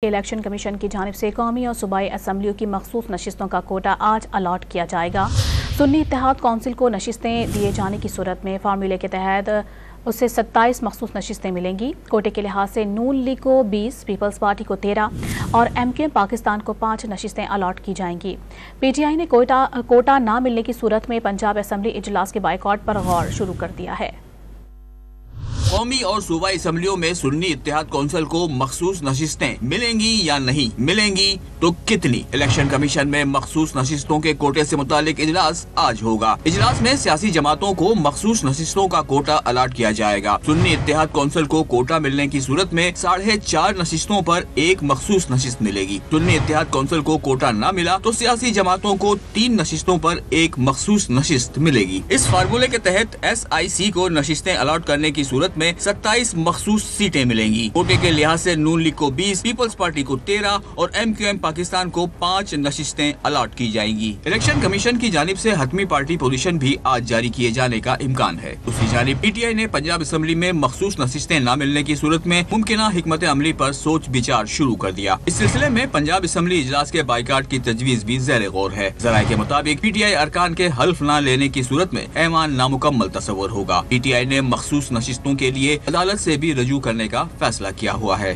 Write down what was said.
Election commission کی جانب سے قومی اور صوبائی اسمبلیوں کی مخصوص نشستوں کا کوٹا آج الاٹ کیا جائے گا۔ سنی اتحاد کونسل کو نشستیں دیے جانے کی صورت میں فارمولے کے تحت اسے 27 مخصوص نشستیں ملیں گی۔ کوٹے کے لحاظ سے نون لیگ کو 20، پیپلز پارٹی کو 13 اور ایم کیو ایم پاکستان کو 5 نشستیں الاٹ کی جائیں گی۔ پی ٹی آئی نے کوٹا نہ ملنے کی صورت میں پنجاب اسمبلی اجلاس کے بائیکاٹ پر غور شروع کر دیا ہے۔ قومی اور صوبائی اسمبلیوں میں سنی اتحاد کونسل کو مخصوص نشستیں ملیں گی یا نہیں ملیں گی تو کتنی؟ الیکشن کمیشن میں مخصوص نشستوں کے کوٹے سے متعلق اجلاس آج ہوگا۔ اجلاس میں سیاسی جماعتوں کو مخصوص نشستوں کا کوٹا الاٹ کیا جائے گا۔ سنی اتحاد کونسل کو کوٹا ملنے کی صورت میں 4.5 نشستوں پر ایک مخصوص نشست ملے گی۔ سنی اتحاد کونسل کو کوٹا نہ ملا تو سیاسی جماعتوں کو 3 نشستوں پر ایک مخصوص نشست ملے گی۔ اس فارمولے کے تحت ایس آئی سی کو نشستیں الاٹ کرنے کی صورت میں 27 مخصوص سیٹیں ملیں گی۔ کوٹے کے لحاظ سے نون لیگ کو 20، پیپلز پارٹی کو 13 اور ایم کیو ایم پاکستان کو 5 نشستیں الاٹ کی جائیں گی۔ الیکشن کمیشن کی جانب سے حتمی پارٹی پوزیشن بھی آج جاری کیے جانے کا امکان ہے۔ دوسری جانب پی ٹی آئی نے پنجاب اسمبلی میں مخصوص نشستیں نہ ملنے کی صورت میں ممکنہ حکمت عملی پر سوچ بچار شروع کر دیا۔ اس سلسلے میں پنجاب اسمبلی اجلاس کے بائیکاٹ کی تجویز بھی زیر غور ہے۔ ذرائع کے مطابق پی ٹی آئی ارکان کے حلف نہ لینے کی صورت میں ایوان نامکمل تصور ہوگا۔ پی ٹی آئی نے مخصوص نشستوں کے لیے عدالت سے بھی رجوع کرنے کا فیصلہ کیا ہوا ہے۔